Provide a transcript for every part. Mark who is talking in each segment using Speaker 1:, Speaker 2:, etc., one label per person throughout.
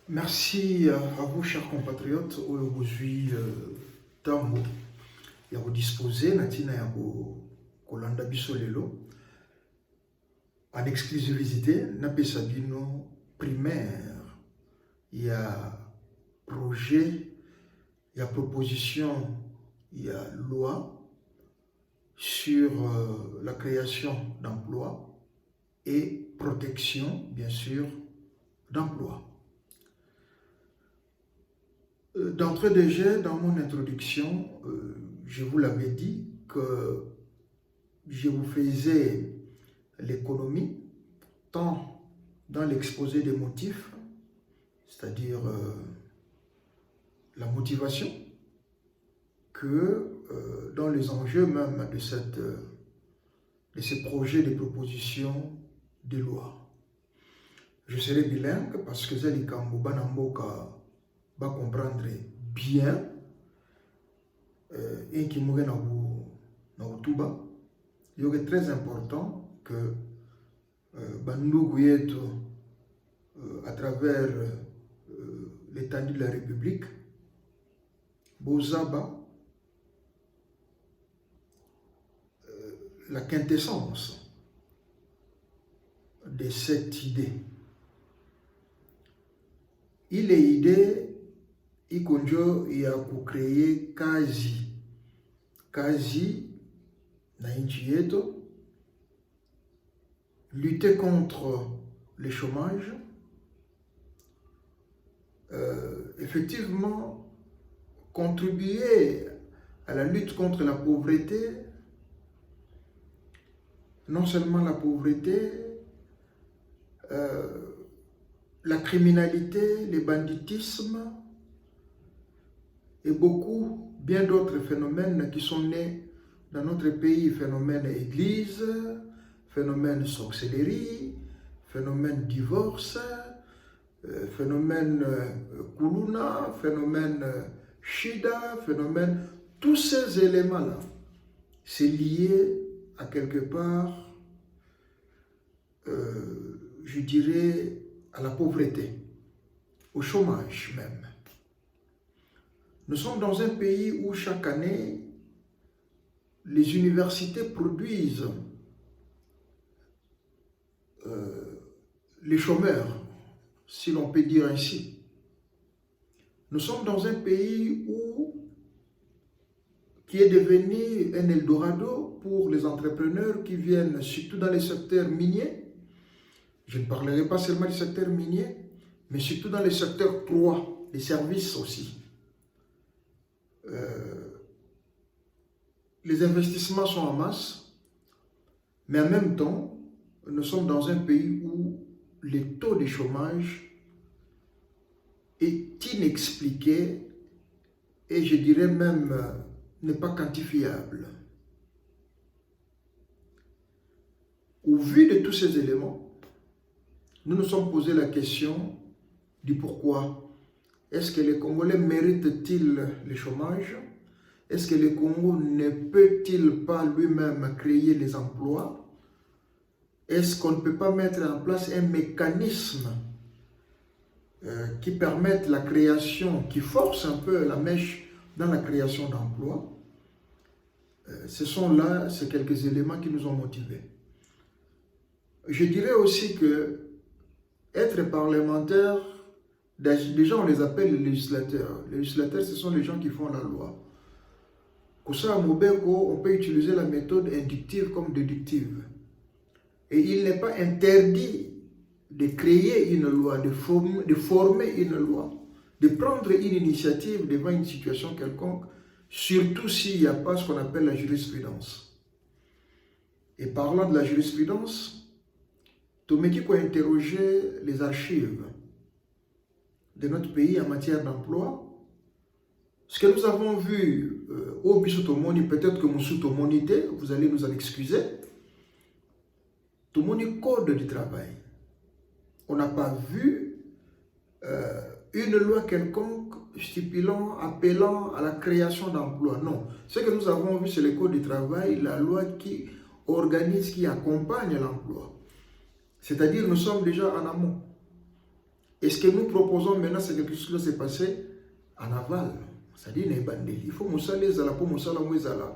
Speaker 1: Merci à vous, chers compatriotes. Aujourd'hui, Tambo, ya vous disposer, Natina ya Kolanda Bisolelo, en exclusivité, Nape Sabino primaire, il y a projet, il y a proposition, il y a loi sur la création d'emplois et protection, bien sûr, d'emplois. D'entrée de jeu, dans mon introduction, je vous l'avais dit que je vous faisais l'économie, tant dans l'exposé des motifs, c'est-à-dire la motivation, que dans les enjeux même de ces projets de propositions de loi. Je serai bilingue parce que Zali Kambo Banamboka va comprendre bien et qui mourait dans Tuba. Il est très important que Bandou Gouyeto, à travers l'étendue de la République, Bozaba, la quintessence de cette idée. Il est idée ikonjo ya kucreye kazi na nchi yetu, lutter contre le chômage, effectivement contribuer à la lutte contre la pauvreté, non seulement la pauvreté, la criminalité, le banditisme, et bien d'autres phénomènes qui sont nés dans notre pays, phénomène église, phénomène sorcellerie, phénomène divorce, phénomène kuluna, phénomène shida, phénomène, tous ces éléments-là, c'est lié à quelque part, je dirais, à la pauvreté, au chômage même. Nous sommes dans un pays où chaque année, les universités produisent les chômeurs, si l'on peut dire ainsi. Nous sommes dans un pays qui est devenu un Eldorado pour les entrepreneurs qui viennent surtout dans les secteurs miniers. Je ne parlerai pas seulement du secteur minier, mais surtout dans les secteurs 3, les services aussi. Les investissements sont en masse, mais en même temps, nous sommes dans un pays où le taux de chômage est inexpliqué et je dirais même n'est pas quantifiable. Au vu de tous ces éléments, nous nous sommes posé la question du pourquoi. Est-ce que le Congolais mérite-t-il le chômage? Est-ce que le Congo ne peut-il pas lui-même créer les emplois? Est-ce qu'on ne peut pas mettre en place un mécanisme qui permette la création, qui force un peu la mèche dans la création d'emplois? Ce sont là ces quelques éléments qui nous ont motivés. Je dirais aussi que être parlementaire, déjà on les appelle les législateurs. Les législateurs, ce sont les gens qui font la loi. Pour ça, à Mobeko, on peut utiliser la méthode inductive comme déductive. Et il n'est pas interdit de créer une loi, de former une loi, de prendre une initiative devant une situation quelconque, surtout s'il n'y a pas ce qu'on appelle la jurisprudence. Et parlant de la jurisprudence, Tomeki peut interroger les archives de notre pays en matière d'emploi. Ce que nous avons vu au Bissotomoni, peut-être que Moussoutomonité, vous allez nous en excuser, Tomoni code du travail. On n'a pas vu une loi quelconque stipulant, appelant à la création d'emplois. Non. Ce que nous avons vu, c'est le code du travail, la loi qui organise, qui accompagne l'emploi. C'est-à-dire, nous sommes déjà en amont. Et ce que nous proposons maintenant, c'est quelque chose qui va se passer en aval. C'est-à-dire, il faut que les ala pour mosala mwezala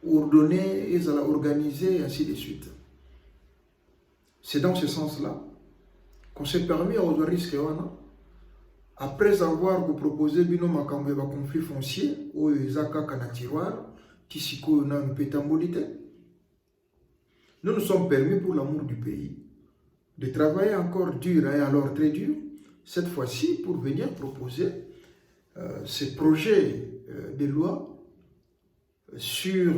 Speaker 1: ordonner, les ala organiser, et ainsi de suite. C'est dans ce sens-là qu'on s'est permis à aux risques après avoir proposé bino makambo ya conflit foncier ou ezaka kana tiroir tisiko na pétambolité. Nous nous sommes permis pour l'amour du pays de travailler encore dur et alors très dur cette fois-ci pour venir proposer ces projets de loi sur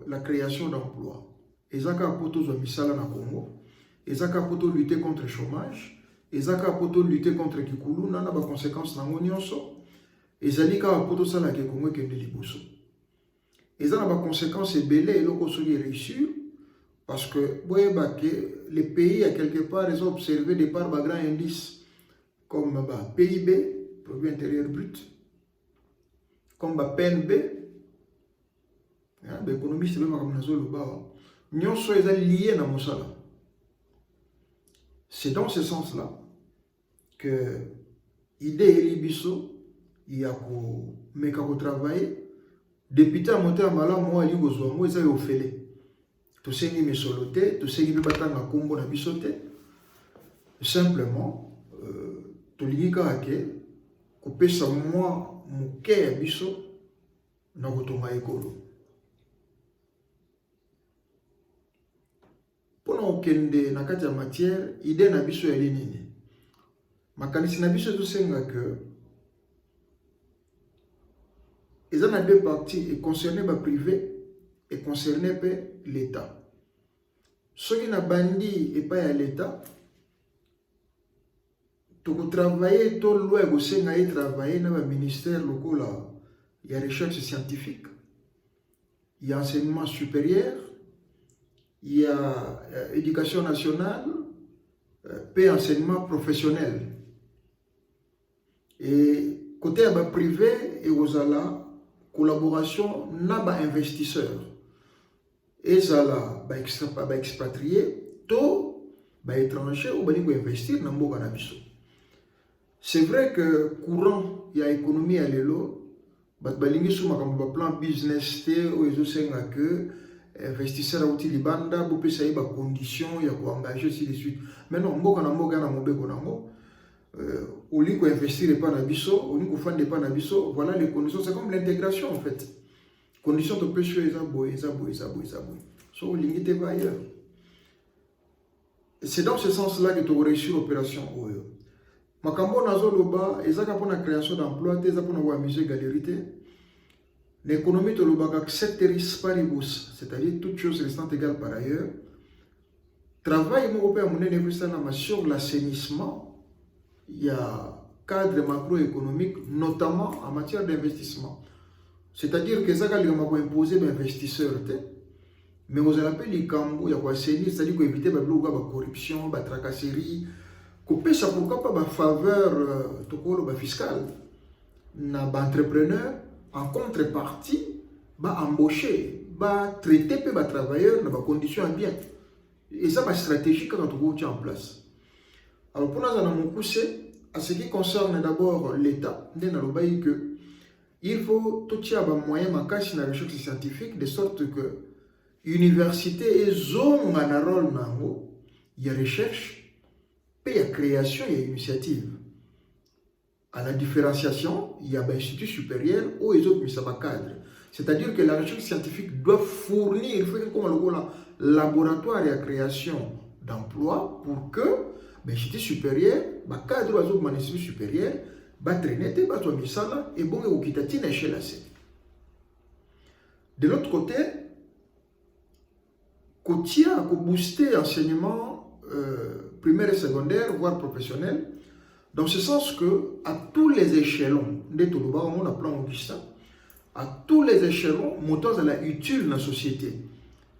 Speaker 1: la création d'emplois. Ezaka poto zo misala na Congo, ezaka poto lutter contre le chômage, ezaka poto lutter contre kikulu na ba conséquences na nyonso, ezalika poto sala ke Congo ke liboso. Ezana ba conséquences ebele eloko soki réussir parce que boyeba que les pays à quelque part ils ont observé des par ba grands indices comme ba PIB, produit intérieur brut, comme ba PNB, ba économiste même comme nazo loba, nyonso eza lié na mosala. C'est dans ce sens-là que l'idée est libiso, il y a ko travailler. Depuis à monter à Malam, moi, il y a besoin, moi, ils ont fait. Tout ce qui est soloté, tout ce qui est battant à combo na bisoté. Simplement, tout le monde a coupé ça moi, mon cœur biso, na kotonga écolo. Pour okende na kati ya matière idée na biso ya nini makanisi na biso to senga que ils ont deux parties et concerné ba privé et concerné l'état. Ceux qui na bandi et pas à l'état to travailler to loi go senga y travailler na ba ministère local il y a recherche scientifique, il y a enseignement supérieur, il y a éducation nationale, puis enseignement professionnel. Et côté privé, et aux ala collaboration n'a pas investisseurs. Et ça là, expatrié, tout étranger ou investir dans le cannabis. C'est vrai que courant, il y a économie à l'élo, balingi sur ma plan business ou ils ont que investisseurs au Tilibanda, vous pouvez savoir les conditions, il y a quoi engager ainsi de suite. Mais non, mboka na mboka na mobeko nango, au lieu d'investir pas na biso, au lieu de faire pas na biso, voilà les conditions. C'est comme l'intégration en fait. Conditions de pêche, ils so limité pas ailleurs. C'est dans ce sens-là que tu aurais réussi l'opération Oyo. Makambo nazo loba, ezaka pour la création d'emplois, ezaka pour la amuser galérité. L'économie de l'Obagak, ceteris paribus, c'est-à-dire toutes choses restant égales par ailleurs. Travail européen sur l'assainissement, il y a cadre macroéconomique, notamment en matière d'investissement. C'est-à-dire que ça va imposer les investisseurs, mais vous allez les cambo, il y a quoi assainir, c'est-à-dire qu'on éviter la corruption, la tracasserie, qu'on ça pourquoi pas la faveur fiscale, na entrepreneur. En contrepartie, embaucher, traiter les travailleurs dans des conditions bien. Et ça, c'est une stratégie que nous avons en place. Alors, pour nous, nous pousser à ce qui concerne d'abord l'État, il faut tout y avoir moyen de cacher la recherche scientifique de sorte que l'université est zone un rôle il y a recherche, puis il y a création, il y a initiative. À la différenciation, il y a un institut supérieur ou les autres, mais ça va cadre. C'est-à-dire que la recherche scientifique doit fournir, il faut comme le laboratoire et la création d'emplois pour que l'institut supérieur, le cadre de l'institut supérieur, va traîner, va être mis et bon, il va quitter l'échelle. De l'autre côté, il faut booster l'enseignement primaire et secondaire, voire professionnel. Dans ce sens que, à tous les échelons, on a plan Augustin, à tous les échelons, montons à la utile dans la société.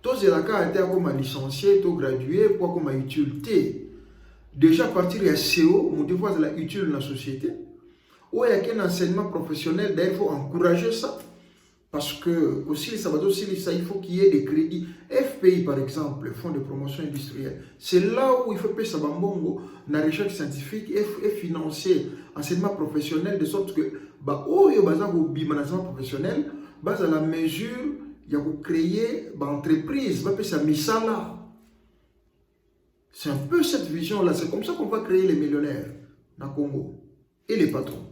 Speaker 1: Tous les cas a été comme licencié, tous gradué, quoi comme utilité. Déjà à partir de CO, montons à la utile dans la société. Où il y a un enseignement professionnel, d'ailleurs, il faut encourager ça Parce que aussi, il faut qu'il y ait des crédits. FPI, par exemple, le Fonds de promotion industrielle, c'est là où il faut payer sa bambongo, la recherche scientifique et financier, enseignement professionnel, de sorte que, il y a un professionnel, à la mesure, il y a créer une entreprise, va payer sa misala. C'est un peu cette vision-là. C'est comme ça qu'on va créer les millionnaires dans le Congo et les patrons.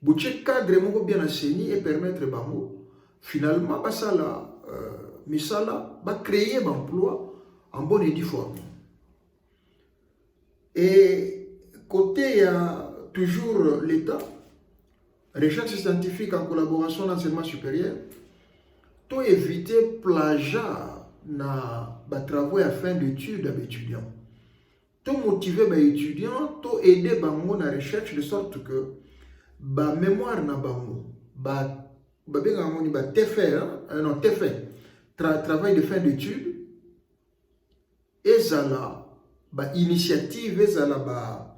Speaker 1: Boucher cadre bien enseigné et permettre bango finalement ça là misala va créer un emploi en bonne et due forme. Et côté il y a toujours l'État, recherche scientifique en collaboration d'enseignement supérieur, pour éviter plagiat na travaux à fin d'études avec étudiants. Tout motiver les étudiants, tout aider bango na recherche de sorte que ba mémoire na bango travail de fin d'études ezala initiative ezala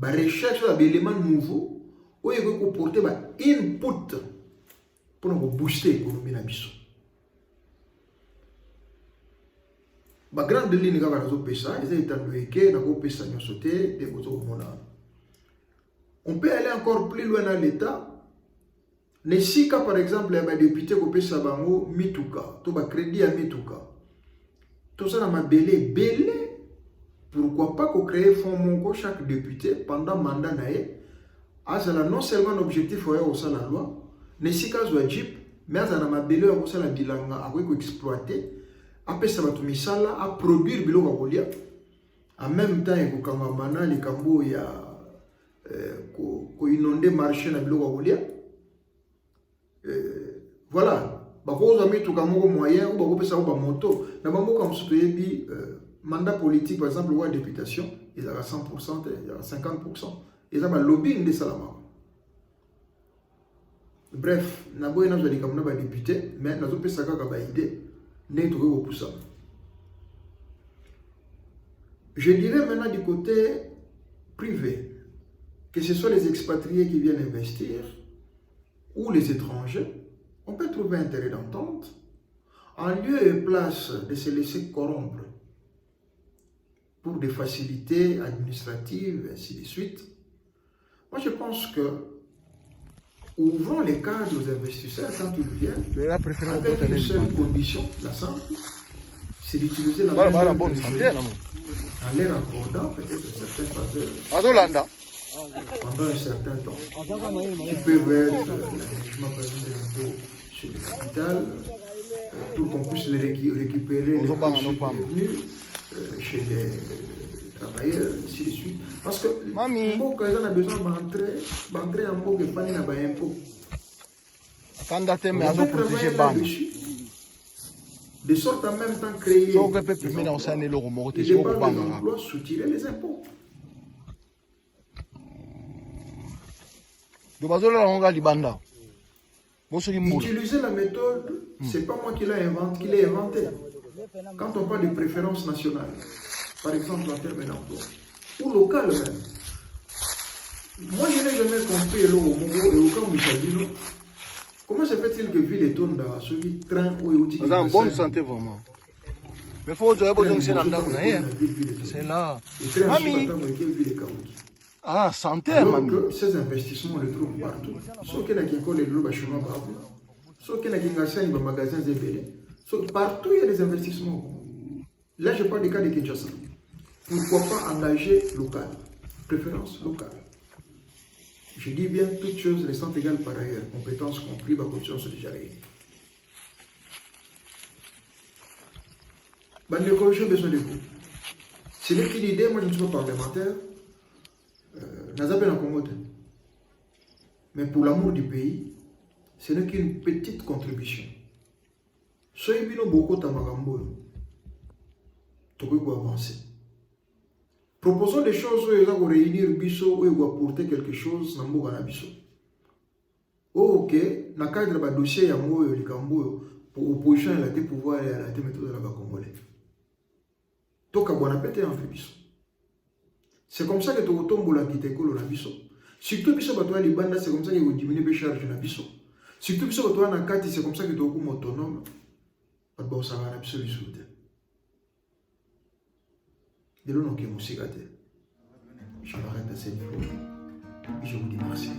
Speaker 1: recherche d'éléments nouveaux où il faut porter input pour nous booster l'économie na biso grande ligne kaka nazo pesa eza etandoyeke nako pesa nyonso te te bozokomona. On peut aller encore plus loin dans l'État. Si par exemple, les députés qui payent bango mituka, tout ba crédit à mituka. Tout ça dans belé, pourquoi pas qu'on crée fonds mongo chaque député pendant mandat naé. Azala non seulement un objectif au sein de la loi, si cas wajib, mais azala ma belé au sein de la bilanga, à quoi exploiter, après ça va tout misala, à produire bilo wakolia. En même temps, il y a mana les cambo il y a ko inonder marché na bilo wakolia. Voilà, bako zami tout comme moyen ou bako pesa ba moto na bango comme soutebi mandat politique par exemple ou députation ils ont 100%, ils ont 50%, ils ont un lobbying de salama. Bref, na boy na joli comme na ba député mais na zo pesa ka ba idée né to ko poussa. Je dirais maintenant du côté privé que ce soit les expatriés qui viennent investir ou les étrangers, on peut trouver intérêt d'entente en lieu et place de se laisser corrompre pour des facilités administratives, ainsi de suite. Moi, je pense que ouvrons les cadres aux investisseurs quand ils viennent, avec une seule condition, la simple, c'est d'utiliser la même en les accordant peut-être certaines faveurs pendant un certain temps. Qui peuvent être l'aménagement par exemple des impôts sur le capital, pour qu'on puisse les récupérer les revenus chez les travailleurs, ainsi de suite. Parce que quand ils ont besoin d'entrer en mot que pas n'a pas impôt. De sorte en même temps créer des emplois, soutirer les impôts. Utiliser la méthode, c'est pas moi qui l'ai inventé. Quand on parle de préférence nationale, par exemple en termes d'emploi, ou local même, moi je n'ai jamais compris au Mongo et au camp Michalino. Comment se fait-il que ville et tonne dans ce train où il y a
Speaker 2: en bonne santé vraiment. Mais il faut que c'est là. Mami. Ah, santé,
Speaker 1: alors que ces investissements, on les trouve partout. Sauf qu'il y a qui ont les lobes à chemin partout. Sauf qu'il y a qui ont des magasins zébélés. Partout, il y a des investissements. Là, je parle des cas de Kinshasa. Pourquoi pas engager local? Préférence locale. Je dis bien, toutes choses restant égales par ailleurs. Compétences comprises, ma condition sont déjà réunies. J'ai besoin de vous. Ce n'est qu'une idée, moi je ne suis pas parlementaire. Mais pour l'amour du pays, ce n'est qu'une petite contribution. Soyez bien beaucoup de magambo. Tu peux avancer. Proposons des choses où ils vont réunir biso où ils vont apporter quelque chose dans le biso. Ok, dans le cadre de dossier yango yo likambo pour opposition la pouvoir et la méthode de la congolais. Toka bona pété en fait biso. C'est comme ça que tu retombes la kiteko la biso. Surtout biso batwa libanda c'est comme ça qu'ils vont diminuer les charges na biso. Surtout si tu as un cas, c'est comme ça que tu es autonome. Bon, ça va absolument sauter. De l'eau, on est musique. Je m'arrête à cette fois. Et je vous dis merci.